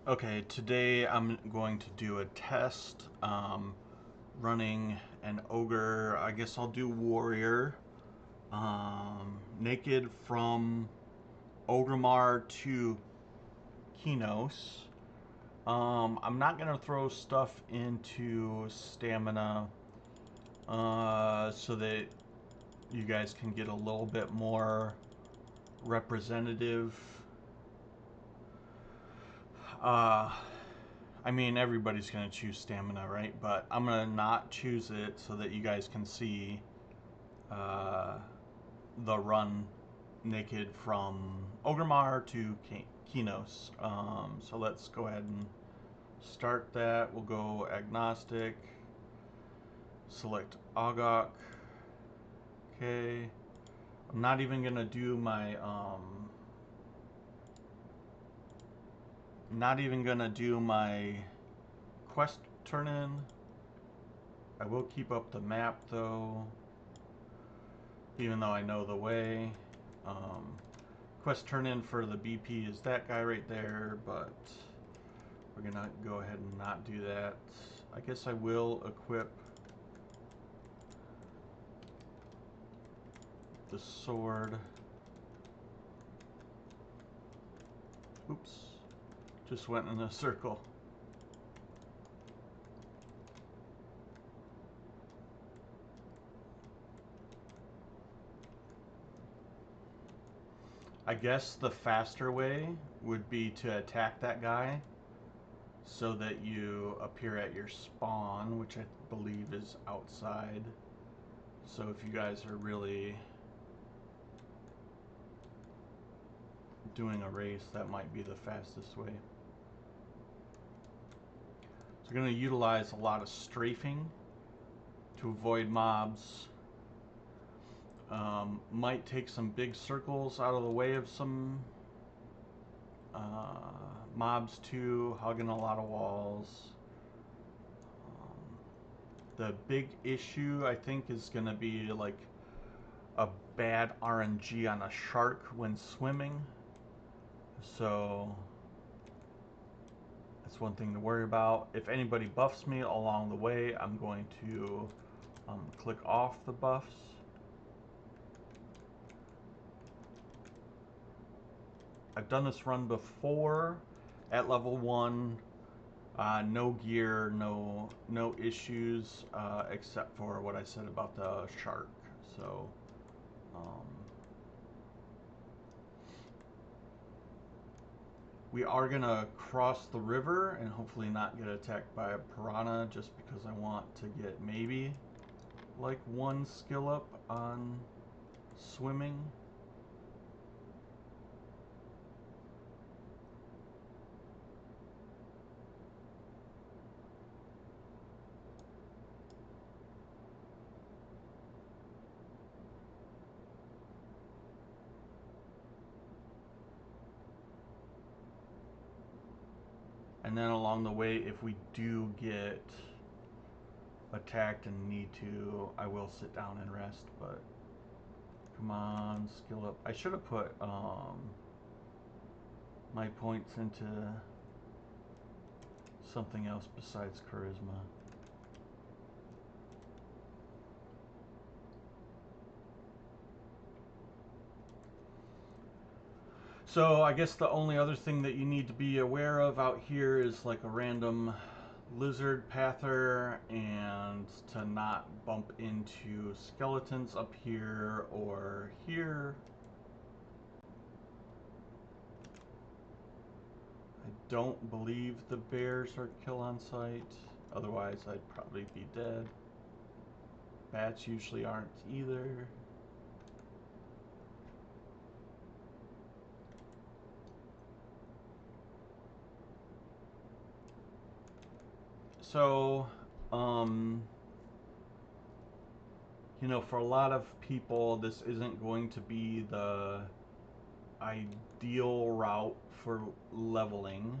Okay, today I'm going to do a test running an ogre. I guess I'll do warrior. Naked from Ogrimmar to Qeynos. I'm not going to throw stuff into stamina so that you guys can get a little bit more representative. Uh, I mean, everybody's going to choose stamina, right? But I'm going to not choose it so that you guys can see uh, the run naked from Ogrimmar to Qeynos. So let's go ahead and start that. We'll go agnostic, select Oggok. Okay. I'm not even going to do my not even going to do my quest turn in. I will keep up the map though, even though I know the way. Quest turn in for the BP is that guy right there, but we're gonna go ahead and not do that. I guess I will equip the sword. Oops, just went in a circle. I guess the faster way would be to attack that guy so that you appear at your spawn, which I believe is outside. So if you guys are really doing a race, that might be the fastest way. So we're going to utilize a lot of strafing to avoid mobs. Might take some big circles out of the way of some mobs too, hugging a lot of walls. The big issue I think is going to be like a bad RNG on a shark when swimming. So that's one thing to worry about. If anybody buffs me along the way, I'm going to click off the buffs. I've done this run before at level 1. No gear, no issues, except for what I said about the shark. So, we are gonna cross the river and hopefully not get attacked by a piranha, just because I want to get maybe like 1 skill up on swimming. And then along the way, if we do get attacked and need to, I will sit down and rest, but come on, skill up. I should have put my points into something else besides charisma. So I guess the only other thing that you need to be aware of out here is like a random lizard pather, and to not bump into skeletons up here or here. I don't believe the bears are kill on sight, otherwise I'd probably be dead. Bats usually aren't either. So, you know, for a lot of people, this isn't going to be the ideal route for leveling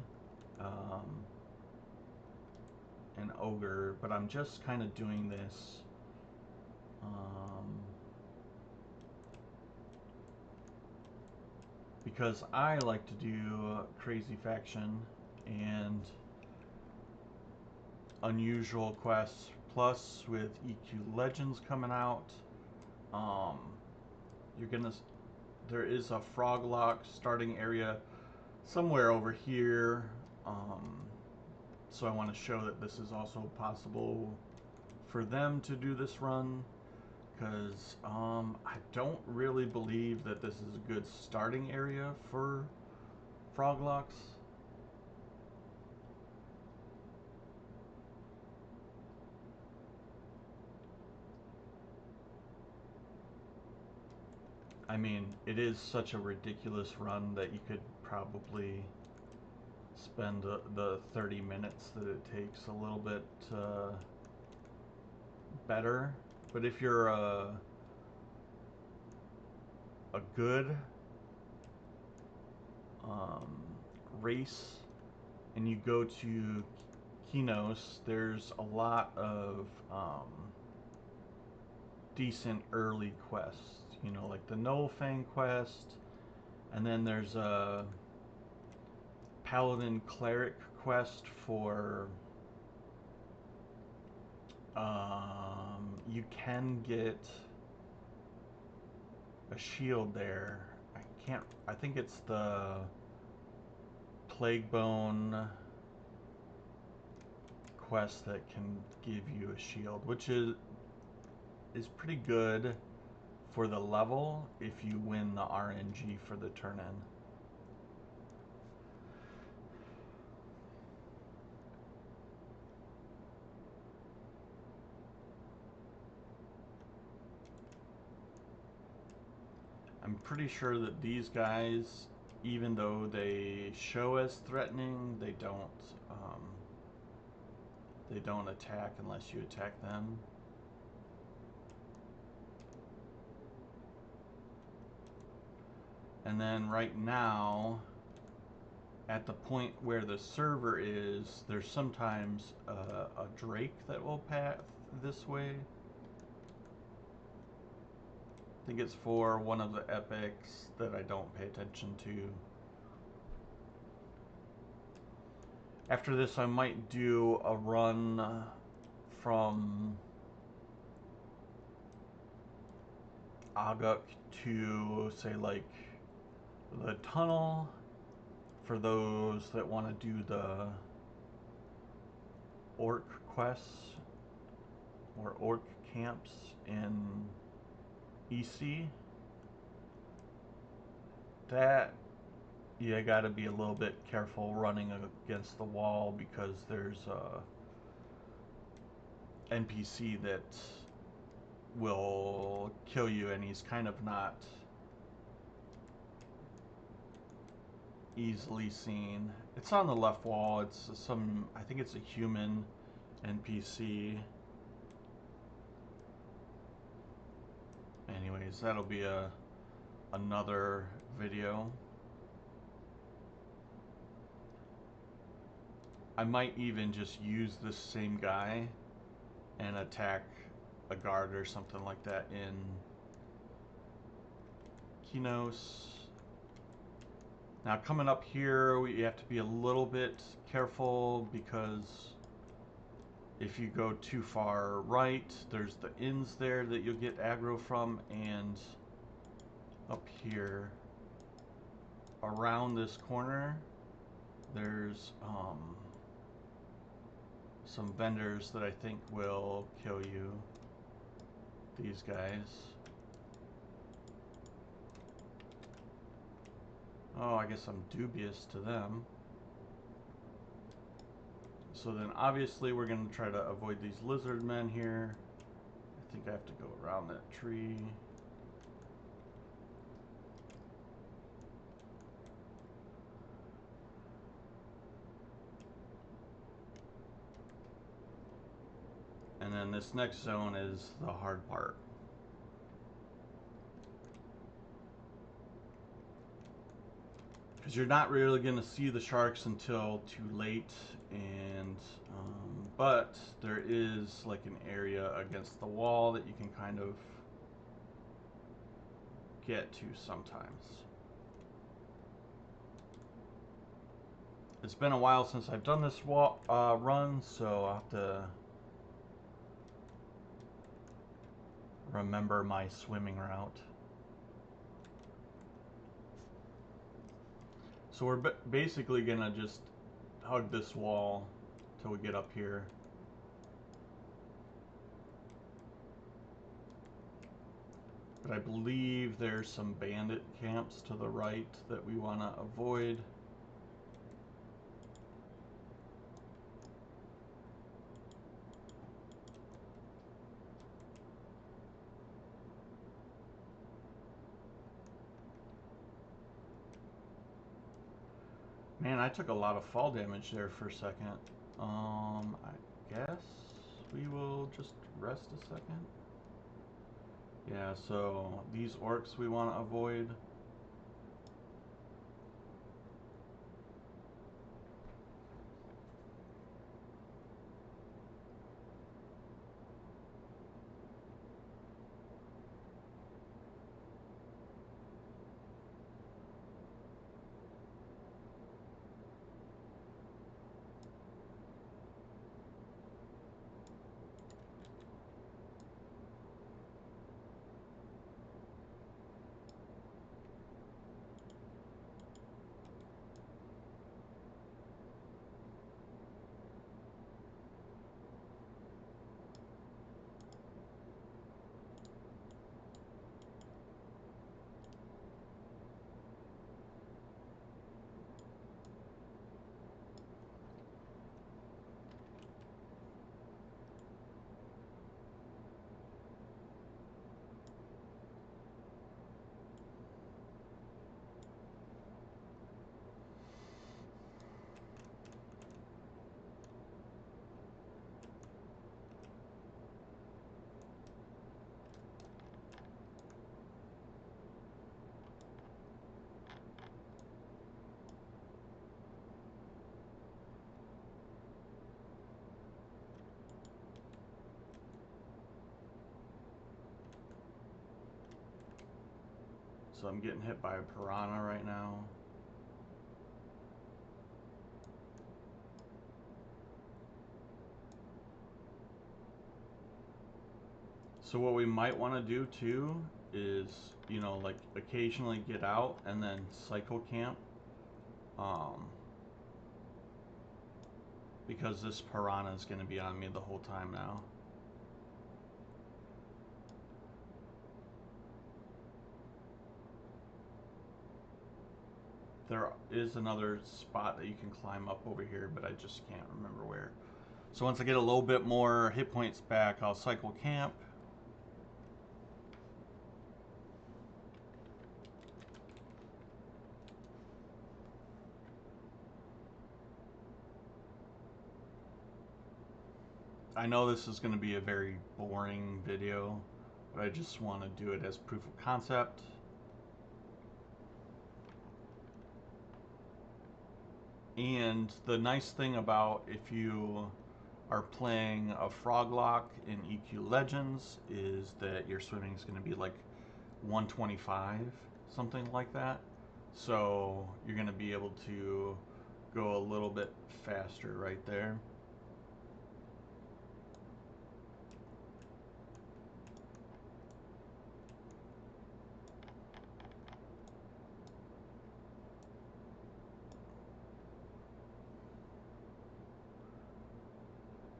an ogre, but I'm just kind of doing this because I like to do crazy faction. and unusual quests, plus with EQ Legends coming out. Um, you're gonna there is a frog lock starting area somewhere over here. So I want to show that this is also possible for them to do this run, because I don't really believe that this is a good starting area for frog locks. I mean, it is such a ridiculous run that you could probably spend the 30 minutes that it takes a little bit better. But if you're a good race and you go to Qeynos, there's a lot of decent early quests. You know, like the No Fang quest, and then there's a Paladin Cleric quest for you can get a shield there. I think it's the Plague Bone quest that can give you a shield, which is pretty good for the level if you win the RNG for the turn-in. I'm pretty sure that these guys, even though they show as threatening, they don't attack unless you attack them. And then right now, at the point where the server is, there's sometimes a drake that will path this way. I think it's for one of the epics that I don't pay attention to. After this, I might do a run from Oggok to, say, like, the tunnel, for those that want to do the orc quests or orc camps in EC. That you gotta be a little bit careful running against the wall, because there's a NPC that will kill you, and he's kind of not easily seen. It's on the left wall. It's I think it's a human NPC. Anyways, that'll be another video. I might even just use this same guy and attack a guard or something like that in Qeynos. Now coming up here, we have to be a little bit careful, because if you go too far right, there's the inns there that you'll get aggro from, and up here around this corner there's some vendors that I think will kill you. These guys. Oh, I guess I'm dubious to them. So then obviously we're going to try to avoid these lizard men here. I think I have to go around that tree. And then this next zone is the hard part. Because you're not really going to see the sharks until too late, and but there is like an area against the wall that you can kind of get to sometimes. It's been a while since I've done this run, so I'll have to remember my swimming route. So we're basically gonna just hug this wall till we get up here. But I believe there's some bandit camps to the right that we want to avoid. Man, I took a lot of fall damage there for a second. I guess we will just rest a second. Yeah, so these orcs we want to avoid. So I'm getting hit by a piranha right now. So what we might want to do too is, you know, like occasionally get out and then cycle camp. Because this piranha is going to be on me the whole time now. There is another spot that you can climb up over here, but I just can't remember where. So once I get a little bit more hit points back, I'll cycle camp. I know this is going to be a very boring video, but I just want to do it as proof of concept. And the nice thing about if you are playing a Froglock in EQ Legends is that your swimming is going to be like 125, something like that. So you're going to be able to go a little bit faster right there.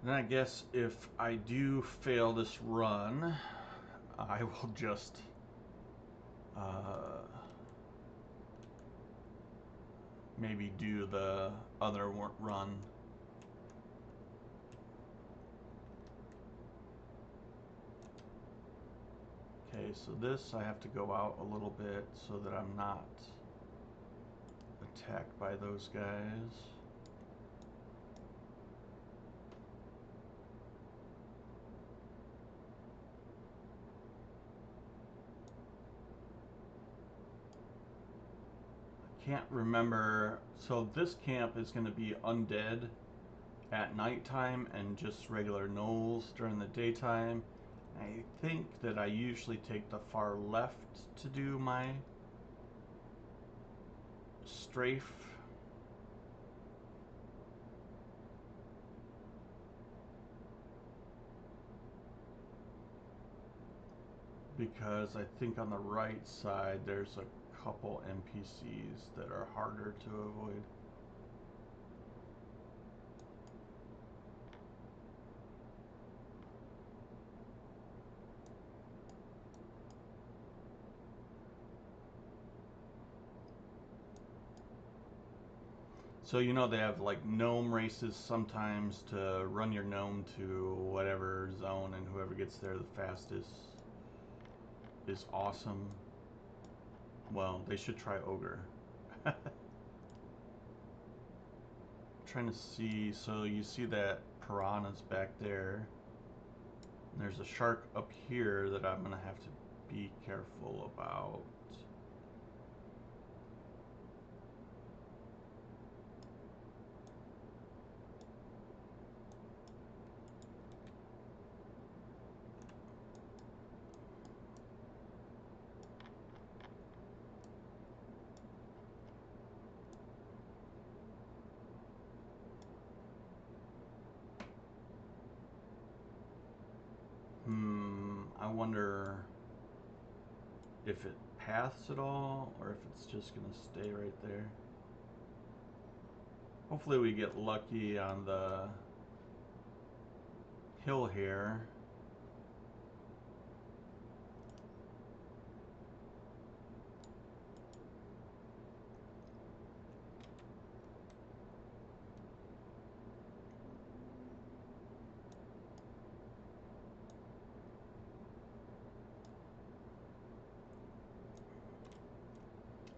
And I guess if I do fail this run, I will just maybe do the other run. Okay, so this I have to go out a little bit so that I'm not attacked by those guys. Can't remember. So this camp is going to be undead at nighttime and just regular gnolls during the daytime. I think that I usually take the far left to do my strafe. because I think on the right side there's a couple NPCs that are harder to avoid. So you know they have like gnome races sometimes to run your gnome to whatever zone, and whoever gets there the fastest is awesome. Well, they should try ogre. Trying to see, so you see that piranha's back there. And there's a shark up here that I'm gonna have to be careful about. I wonder if it paths at all, or if it's just gonna stay right there. Hopefully we get lucky on the hill here.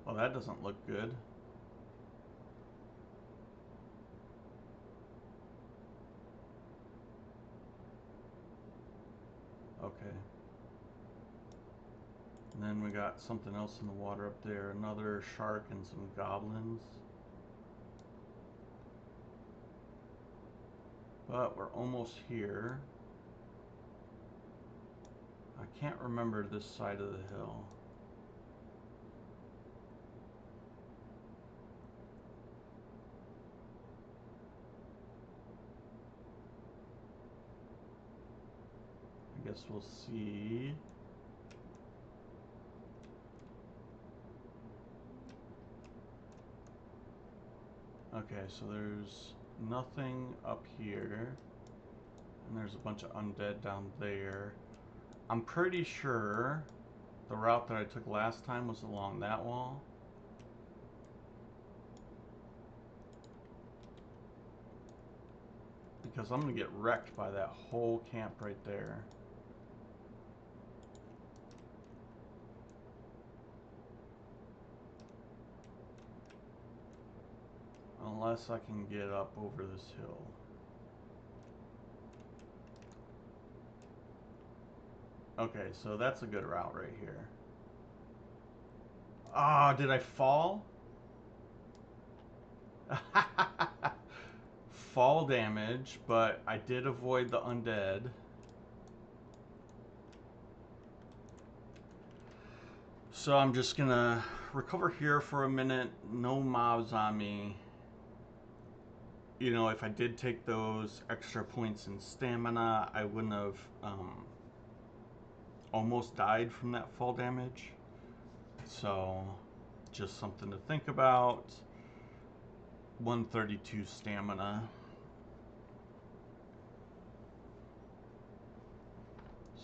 Well, that doesn't look good. Okay. And then we got something else in the water up there. Another shark and some goblins. But we're almost here. I can't remember this side of the hill. I guess we'll see. Okay, so there's nothing up here. And there's a bunch of undead down there. I'm pretty sure the route that I took last time was along that wall. Because I'm going to get wrecked by that whole camp right there. Unless I can get up over this hill. Okay, so that's a good route right here. Ah, did I fall? Fall damage, but I did avoid the undead. So I'm just gonna recover here for a minute. No mobs on me. You know, if I did take those extra points in stamina, I wouldn't have almost died from that fall damage. So, just something to think about. 132 stamina.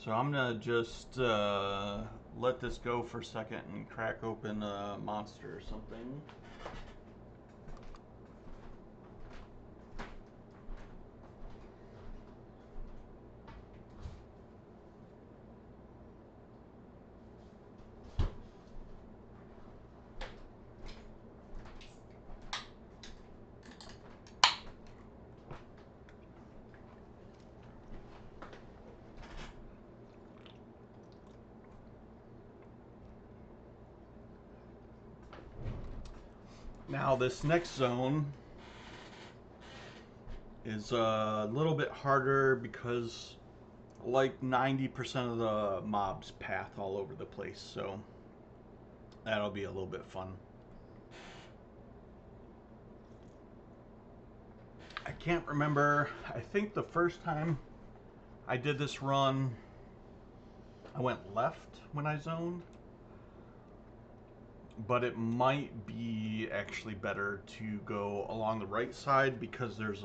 So I'm gonna just let this go for a second and crack open a monster or something. Now this next zone is a little bit harder because like 90% of the mobs path all over the place, so that'll be a little bit fun. I can't remember, I think the first time I did this run I went left when I zoned, but it might be actually better to go along the right side because there's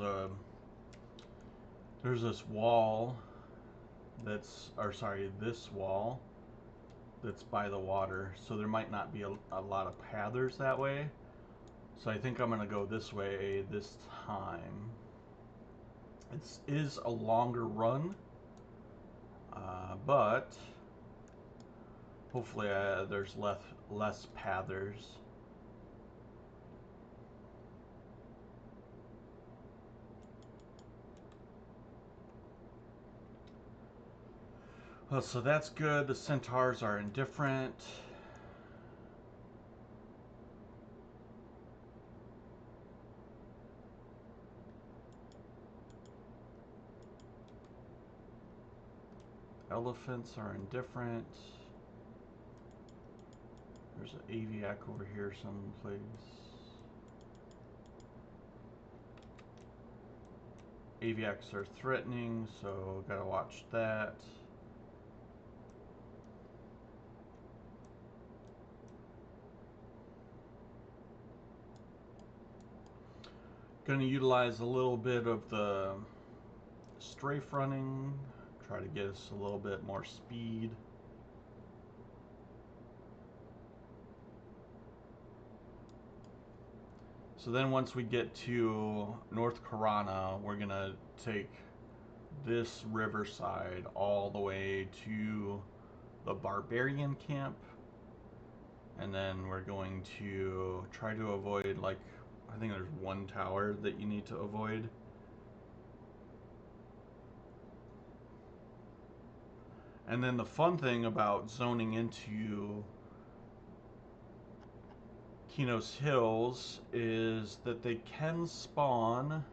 this wall this wall that's by the water, so there might not be a lot of pathers that way. So I think I'm gonna go this way this time. It is a longer run, but hopefully there's less pathers. Well, so that's good. The centaurs are indifferent. Elephants are indifferent. There's an aviac over here someplace. Aviacs are threatening, so gotta watch that. Gonna utilize a little bit of the strafe running, try to get us a little bit more speed. So then once we get to North Karana, we're gonna take this riverside all the way to the barbarian camp, and then we're going to try to avoid, like, I think there's one tower that you need to avoid. And then the fun thing about zoning into Qeynos Hills is that they can spawn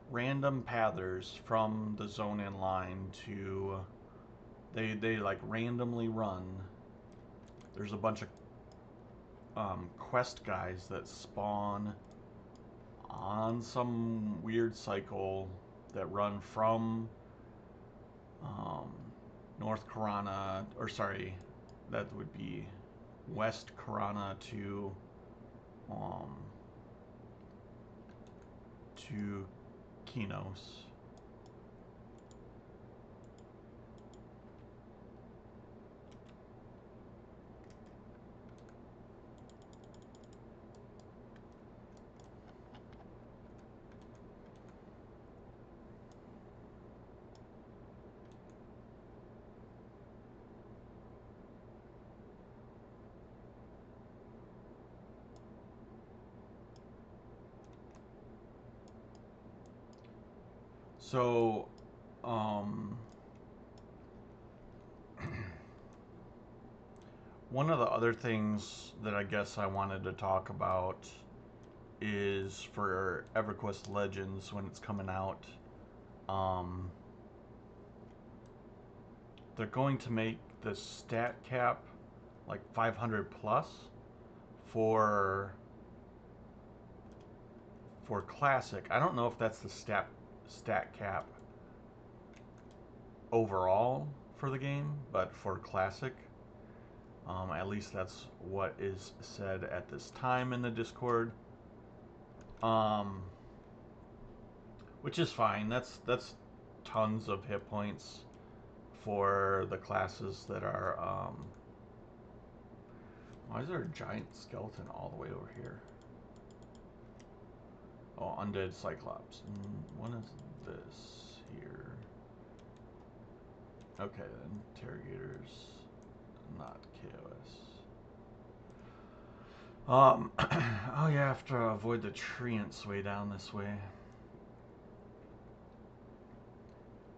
random pathers from the zone in line to they like randomly run. There's a bunch of quest guys that spawn on some weird cycle that run from North Karana, or sorry, that would be West Karana to Qeynos. So, one of the other things that I guess I wanted to talk about is for EverQuest Legends when it's coming out. Um, they're going to make the stat cap like 500 plus for classic. I don't know if that's the stat cap overall for the game, but for classic, at least that's what is said at this time in the Discord. Which is fine. That's tons of hit points for the classes that are. Why is there a giant skeleton all the way over here? Oh, undead cyclops. What is this here? Okay, interrogators, not KOS. Oh, you have to avoid the treants way down this way.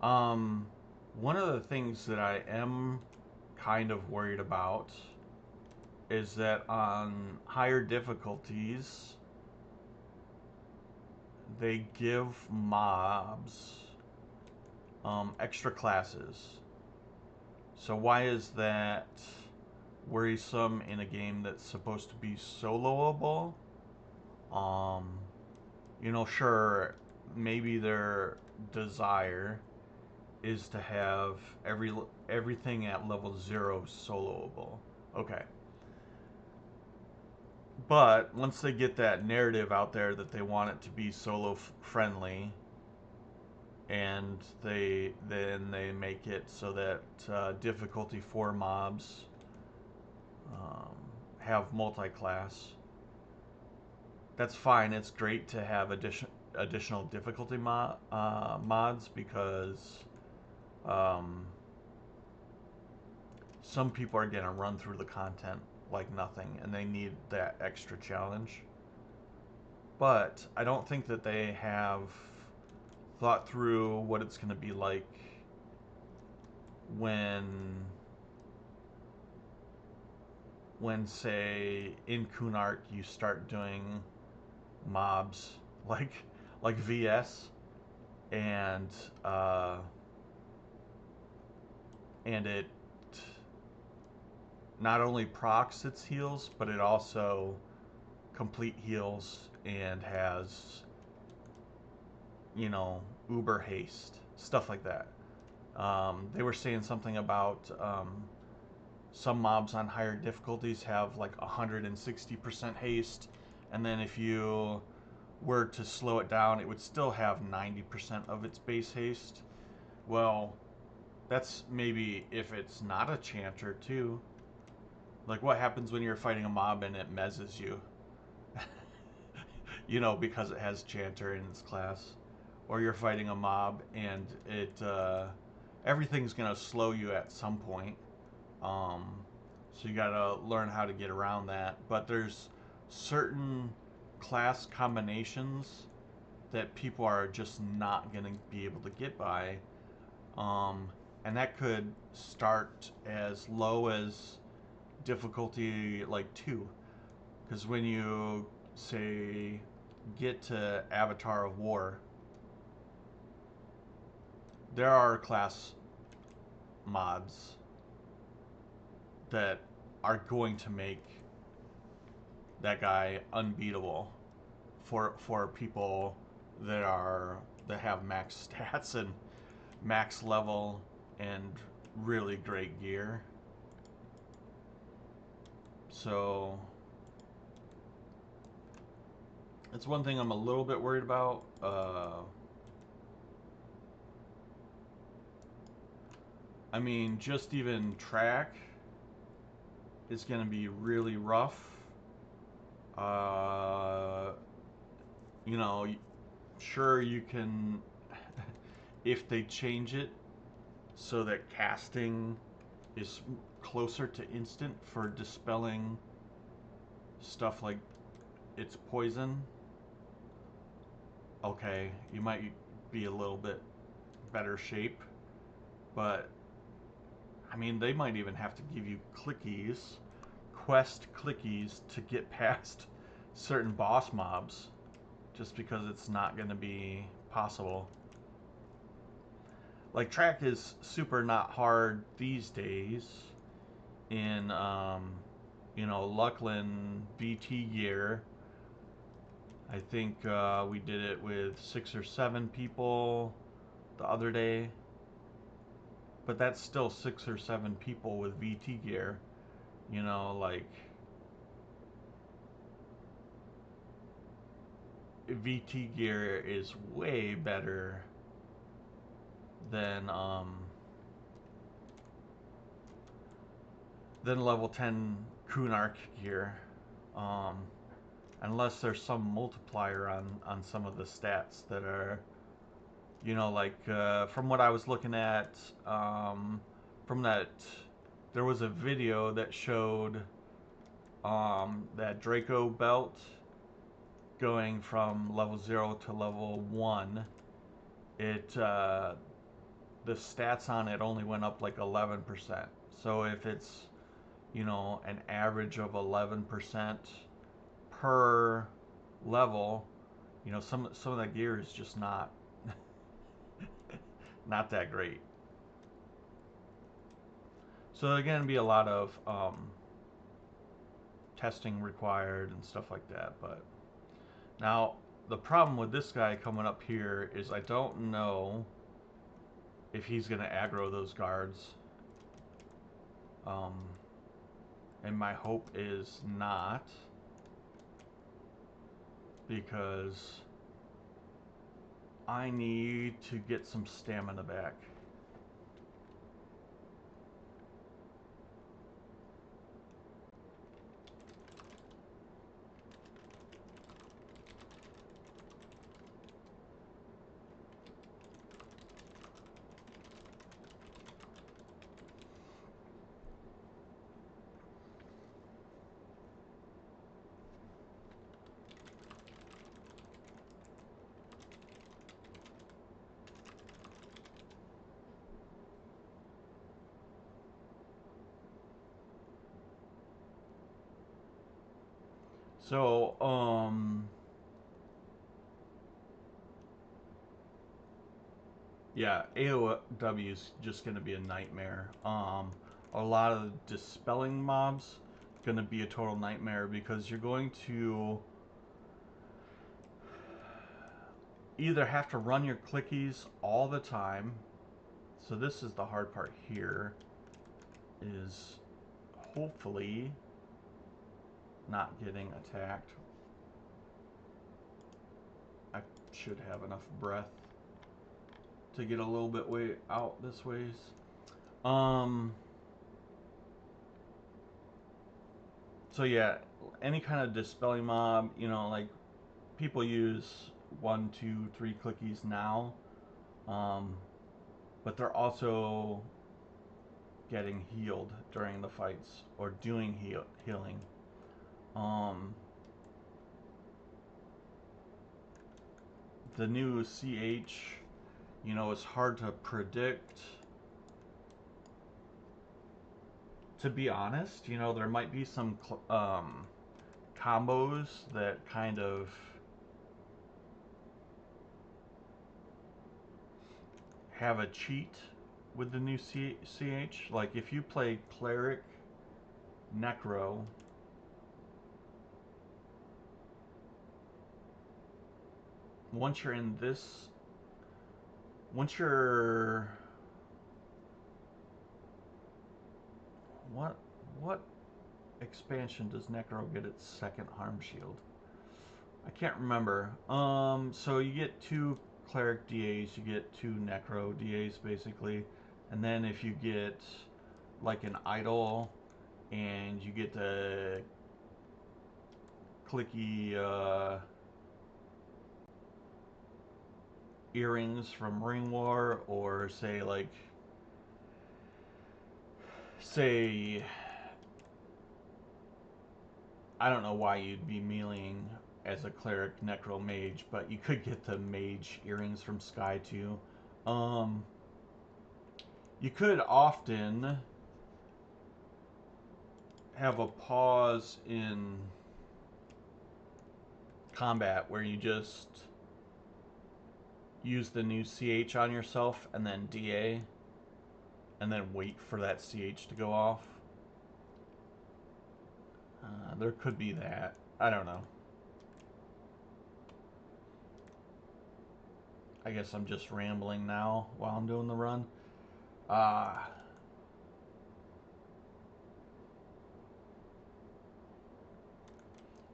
One of the things that I am kind of worried about is that on higher difficulties, they give mobs extra classes. So why is that worrisome in a game that's supposed to be soloable? Sure, maybe their desire is to have everything at level 0 soloable. Okay. But once they get that narrative out there that they want it to be solo friendly, and they make it so that difficulty 4 mobs um, have multi-class. That's fine. It's great to have additional difficulty mods because um, some people are gonna run through the content like nothing, and they need that extra challenge. But I don't think that they have thought through what it's going to be like when say in Kunark you start doing mobs like VS and uh, and it not only procs its heals, but it also complete heals and has, you know, uber haste, stuff like that. They were saying something about some mobs on higher difficulties have like 160% haste, and then if you were to slow it down, it would still have 90% of its base haste. Well, that's maybe if it's not a chanter too. Like, what happens when you're fighting a mob and it mezzes you? You know, because it has chanter in its class. Or you're fighting a mob and it everything's gonna slow you at some point. Um, so you gotta learn how to get around that. But there's certain class combinations that people are just not gonna be able to get by. Um, and that could start as low as difficulty like 2. Because when you say get to Avatar of War, there are class mods that are going to make that guy unbeatable for people that have max stats and max level and really great gear. So it's one thing I'm a little bit worried about. I mean, just even track is going to be really rough. Uh, you know, sure you can, if they change it so that casting is closer to instant for dispelling stuff like it's poison, okay, you might be a little bit better shape. But I mean, they might even have to give you clickies, quest clickies, to get past certain boss mobs, just because it's not going to be possible. Like, track is super not hard these days in, you know, Luckland VT gear. I think we did it with 6 or 7 people the other day. But that's still 6 or 7 people with VT gear. You know, like, VT gear is way better than level 10 Kunark gear. Um, unless there's some multiplier on some of the stats that are, you know, like from what I was looking at, from that, there was a video that showed that Draco belt going from level 0 to level 1. It the stats on it only went up like 11%. So if it's, you know, an average of 11% per level, you know, some of that gear is just not not that great. So again, be a lot of testing required and stuff like that. But now the problem with this guy coming up here is I don't know if he's going to aggro those guards. And my hope is not, because I need to get some stamina back. So, yeah, AOW is just going to be a nightmare. A lot of dispelling mobs going to be a total nightmare, because you're going to either have to run your clickies all the time. So this is the hard part here, is hopefully not getting attacked. I should have enough breath to get a little bit way out this ways. So yeah, any kind of dispelling mob, you know, like people use 1, 2, 3 clickies now, but they're also getting healed during the fights, or doing healing. The new CH, you know, it's hard to predict. To be honest, you know, there might be some combos that kind of have a cheat with the new CH. Like if you play Cleric Necro, once you're in this, once you're, what expansion does Necro get its second harm shield? I can't remember. So you get 2 Cleric DAs, you get 2 Necro DAs basically, and then if you get like an idol, and you get the clicky earrings from Ring War, or say like, say, I don't know why you'd be meleeing as a cleric necro mage, but you could get the mage earrings from Sky too. You could often have a pause in combat where you just use the new CH on yourself and then DA, and then wait for that CH to go off. There could be that. I don't know. I guess I'm just rambling now while I'm doing the run.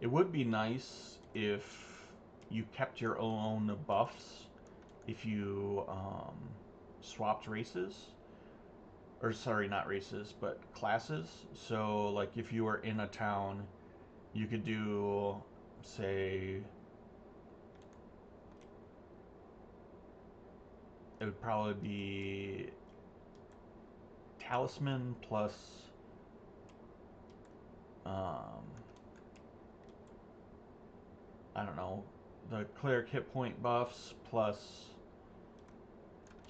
It would be nice if you kept your own buffs if you swapped races. Or sorry, not races, but classes. So like if you were in a town, you could do, say, it would probably be talisman plus I don't know, the cleric hit point buffs plus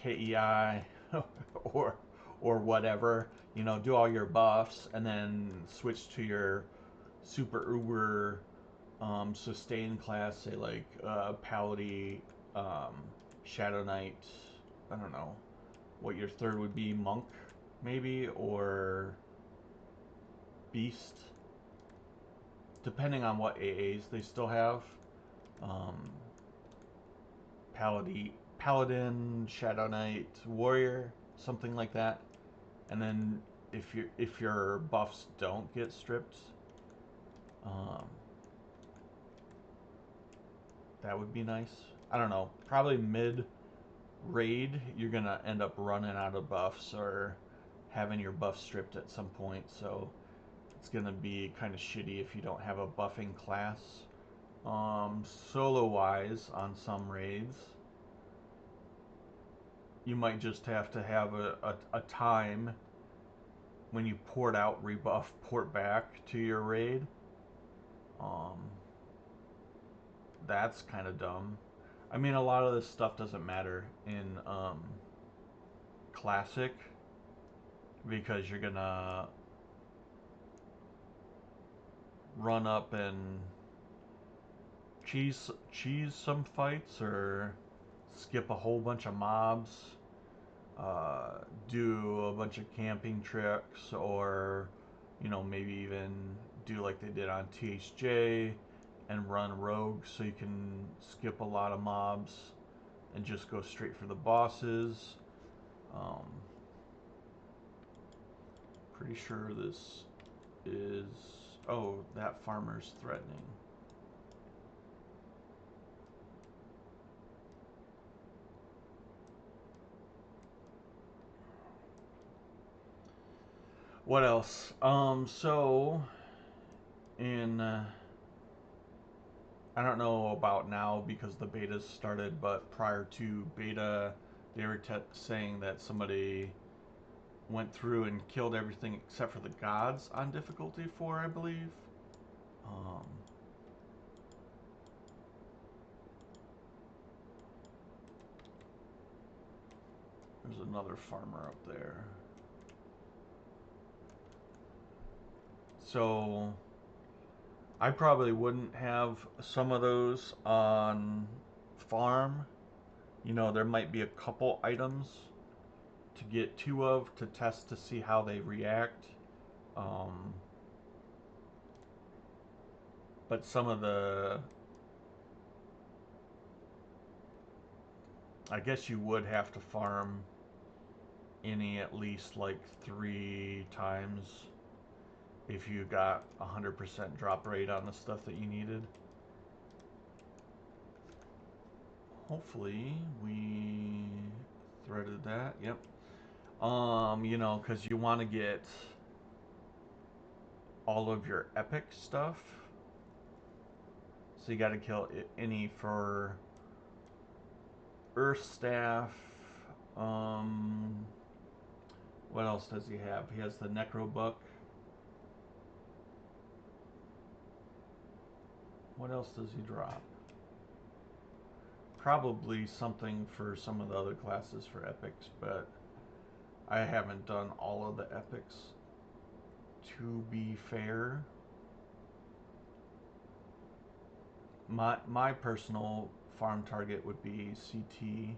KEI or whatever, you know, do all your buffs and then switch to your super uber sustain class, say like Palady, Shadow Knight, I don't know what your third would be, Monk maybe, or Beast, depending on what AAs they still have. paladin, shadow knight, warrior, something like that. And then if your buffs don't get stripped, um, that would be nice. I don't know. Probably mid raid, you're gonna end up running out of buffs or having your buff stripped at some point. So it's gonna be kind of shitty if you don't have a buffing class. Solo wise, on some raids, you might just have to have a time when you port out rebuff, port back to your raid. Um, that's kind of dumb. I mean, a lot of this stuff doesn't matter in Classic because you're gonna run up and cheese some fights or skip a whole bunch of mobs, do a bunch of camping tricks, or maybe even do like they did on THJ and run rogue so you can skip a lot of mobs and just go straight for the bosses. Um, pretty sure this is... Oh, that farmer's threatening. What else? So in I don't know about now because the beta's started, but prior to beta, they were saying that somebody went through and killed everything except for the gods on difficulty 4, I believe. Um, there's another farmer up there. So I probably wouldn't have some of those on farm. There might be a couple items to get 2 of to test to see how they react. But some of the... I guess you would have to farm any at least like 3 times if you got 100% drop rate on the stuff that you needed. Hopefully we threaded that. Yep. Because you want to get all of your epic stuff. So you got to kill any for Earth Staff. What else does he have? He has the Necro Buck. What else does he drop? Probably something for some of the other classes for epics, but I haven't done all of the epics, to be fair. My personal farm target would be CT.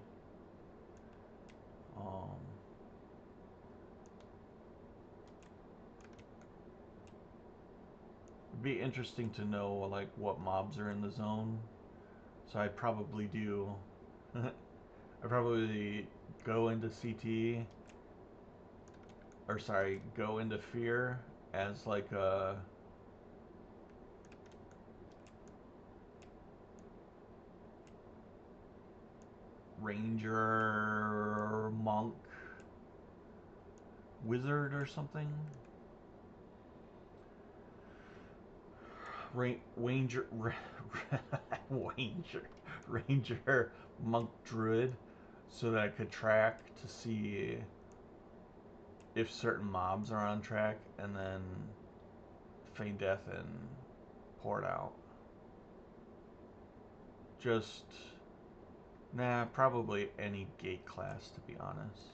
It'd be interesting to know like what mobs are in the zone. So I'd probably do I probably go into CT, or sorry, go into Fear as like a ranger, monk, wizard or something. Ranger, ranger, monk, druid, so that I could track to see if certain mobs are on track, and then feign death and pour it out. Just, probably any gate class, to be honest.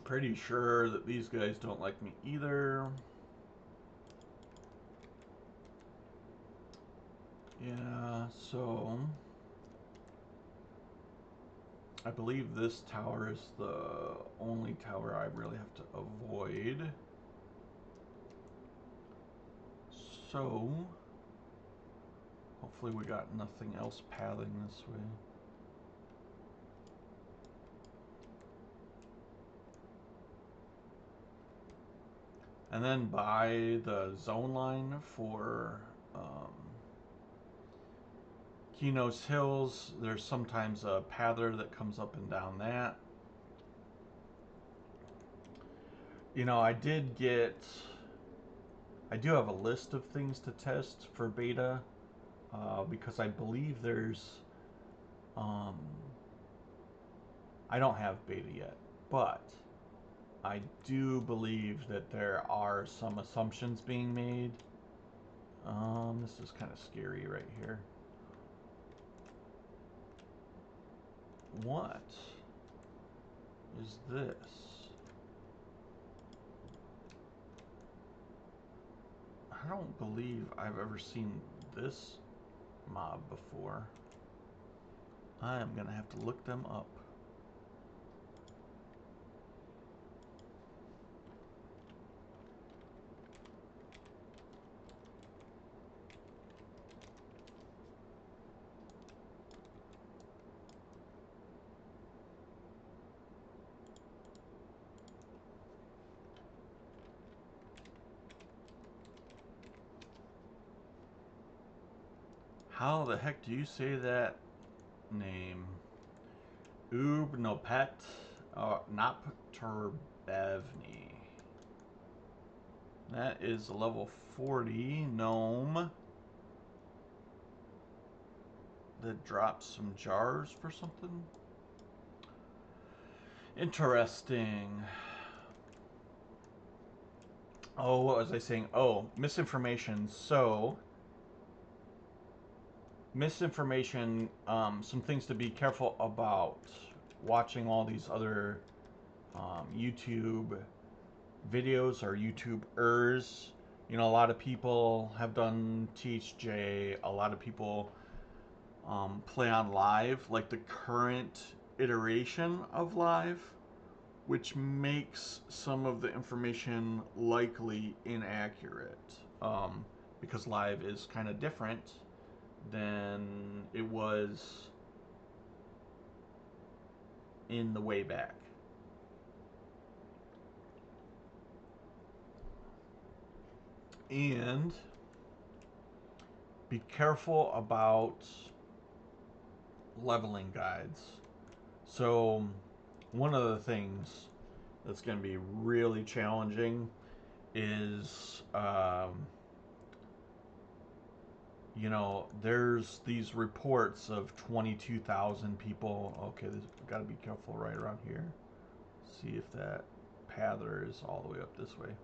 Pretty sure that these guys don't like me either. Yeah, so I believe this tower is the only tower I really have to avoid. So, hopefully we got nothing else pathing this way. And then by the zone line for Qeynos Hills, there's sometimes a pather that comes up and down that. You know, I do have a list of things to test for beta, because I believe there's, I don't have beta yet, but I do believe that there are some assumptions being made. This is kind of scary right here. What is this? I don't believe I've ever seen this mob before. I am gonna have to look them up. How the heck do you say that name? Ubnopet Nopterbevny. That is a level 40 gnome that drops some jars for something. Interesting. Oh, what was I saying? Oh, misinformation. So, misinformation, some things to be careful about watching all these other YouTube videos or YouTubers. You know, a lot of people have done THJ, a lot of people play on live, like the current iteration of live, which makes some of the information likely inaccurate, because live is kind of different than it was in the way back. And be careful about leveling guides. So, one of the things that's going to be really challenging is, you know, there's these reports of 22,000 people. Okay, got to be careful right around here. See if that pather is all the way up this way.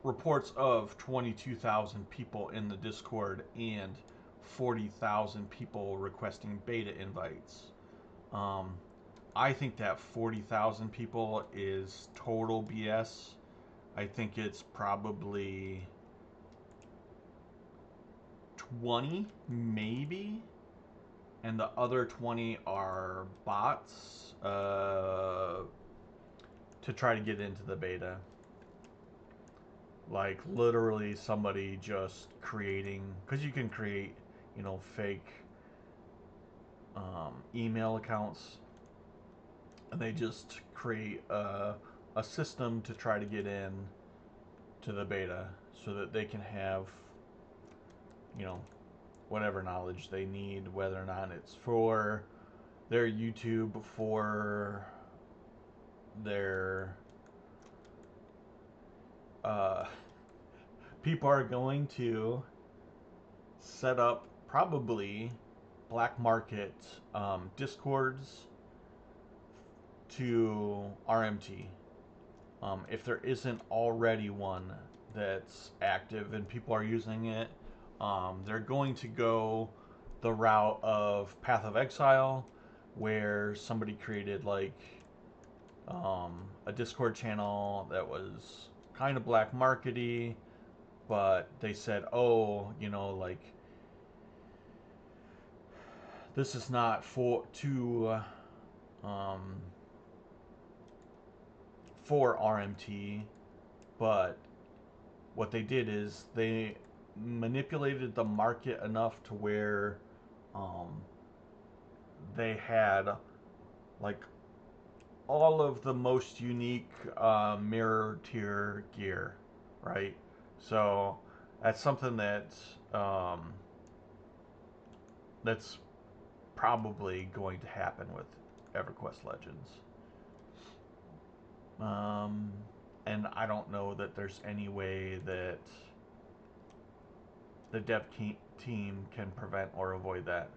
Reports of 22,000 people in the Discord and 40,000 people requesting beta invites. I think that 40,000 people is total BS. I think it's probably 20, maybe, and the other 20 are bots, to try to get into the beta. Like literally somebody just creating, because you can create, you know, fake email accounts, and they just create a system to try to get in to the beta so that they can have, you know, whatever knowledge they need, whether or not it's for their YouTube, for their people are going to set up probably black market discords to RMT, if there isn't already one that's active and people are using it. They're going to go the route of Path of Exile, where somebody created like a Discord channel that was kind of black markety, but they said, oh, you know, like This is not um, for RMT, but what they did is they manipulated the market enough to where um, they had like all of the most unique mirror tier gear, right? So that's something um, that's probably going to happen with EverQuest Legends. Um, and I don't know that there's any way that the dev team can prevent or avoid that.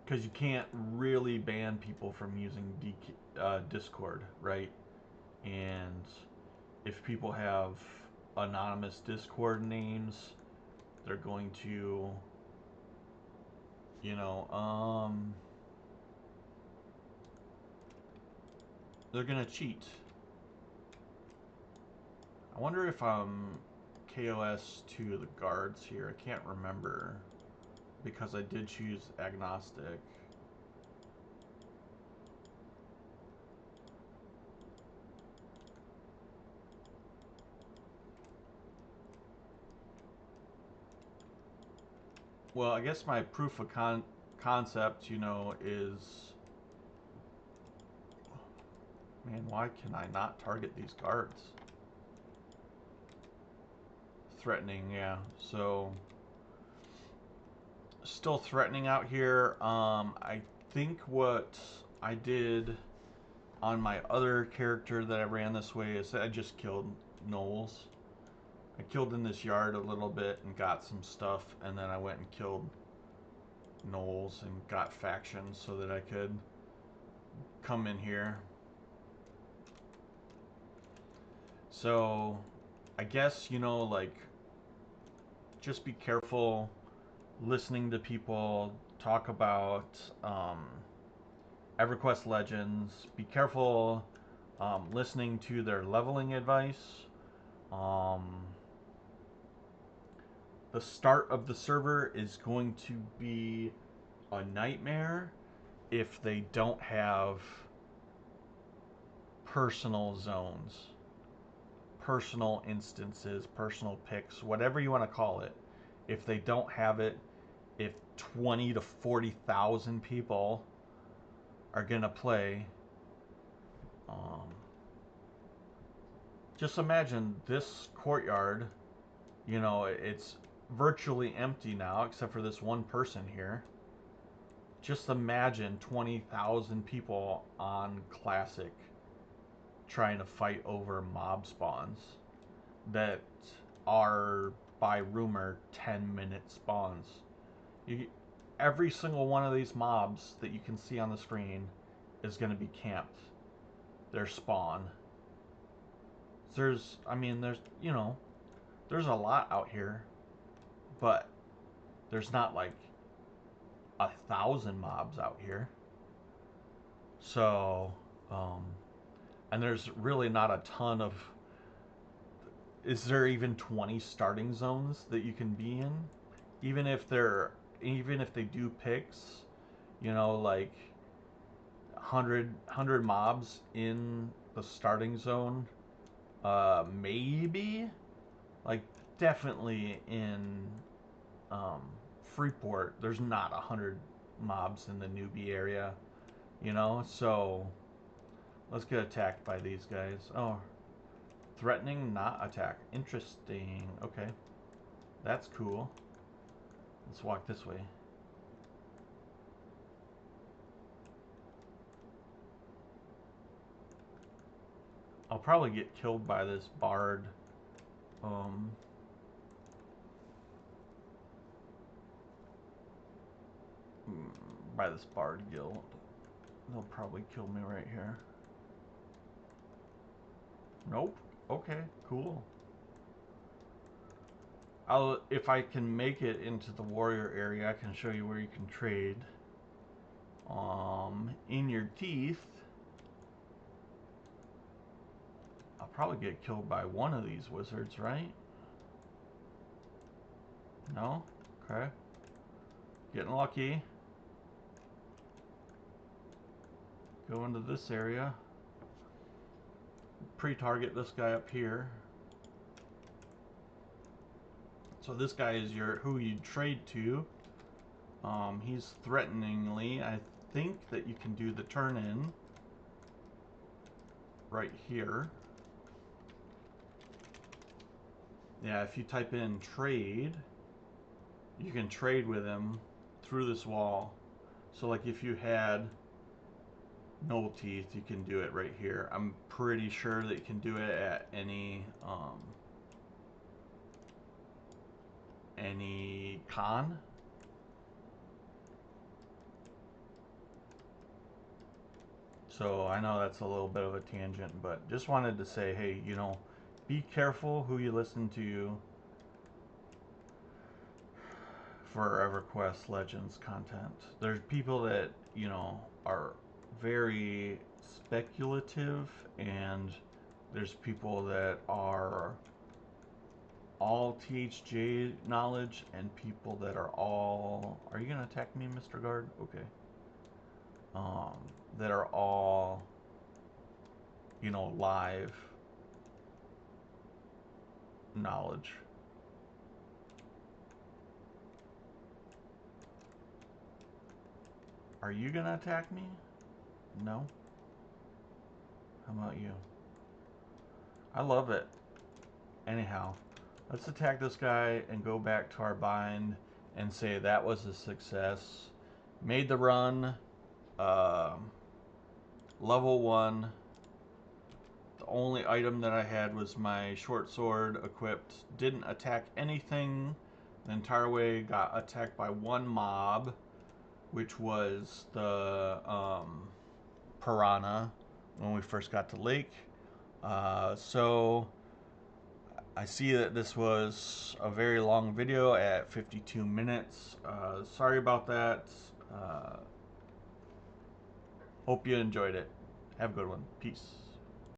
Because you can't really ban people from using Discord, right? And if people have anonymous Discord names, they're going to, you know, they're gonna cheat. I wonder if I'm KOS to the guards here. I can't remember because I did choose agnostic. Well, I guess my proof of concept, you know, is... Man, why can I not target these guards? Threatening, yeah. So, still threatening out here. I think what I did on my other character that I ran this way is I just killed gnolls. I killed in this yard a little bit and got some stuff, and then I went and killed gnolls and got factions so that I could come in here. So, I guess, you know, like, just be careful listening to people talk about EverQuest Legends. Be careful listening to their leveling advice. Um, the start of the server is going to be a nightmare if they don't have personal zones, personal instances, personal picks, whatever you want to call it. If they don't have it, if 20 to 40,000 people are gonna play, um, just imagine this courtyard. You know, it's virtually empty now except for this one person here. Just imagine 20,000 people on Classic trying to fight over mob spawns that are, by rumor, 10-minute spawns. You, every single one of these mobs that you can see on the screen is going to be camped. Their spawn. I mean, you know, there's a lot out here, but there's not like 1,000 mobs out here. So, and there's really not a ton of... Is there even 20 starting zones that you can be in? Even if they do picks, you know, like 100 mobs in the starting zone, maybe, like, definitely in um, Freeport, there's not 100 mobs in the newbie area, you know. So let's get attacked by these guys. Oh, threatening, not attack. Interesting. Okay, that's cool. Let's walk this way. I'll probably get killed by this bard. By this bard guild. They'll probably kill me right here. Nope. Okay, cool. If I can make it into the warrior area, I can show you where you can trade. In your teeth. I'll probably get killed by one of these wizards, right? No? Okay. Getting lucky. Go into this area. Pre-target this guy up here. So this guy is who you trade to. He's threateningly. I think that you can do the turn in right here. Yeah, if you type in trade, you can trade with him through this wall. So like if you had no teeth, you can do it right here. I'm pretty sure that you can do it at any con. So I know that's a little bit of a tangent, but just wanted to say, hey, you know, be careful who you listen to for EverQuest Legends content. There's people that, you know, are very speculative, and there's people that are all THJ knowledge, and people that are all... Are you gonna attack me, Mr. Guard? Okay. That are all, you know, live knowledge. Are you gonna attack me? No? How about you? I love it. Anyhow, let's attack this guy and go back to our bind and say that was a success. Made the run. Level 1. The only item that I had was my short sword equipped. Didn't attack anything the entire way. Got attacked by one mob, which was the piranha when we first got to lake. So I see that this was a very long video at 52 minutes. Sorry about that. Hope you enjoyed it. Have a good one. Peace.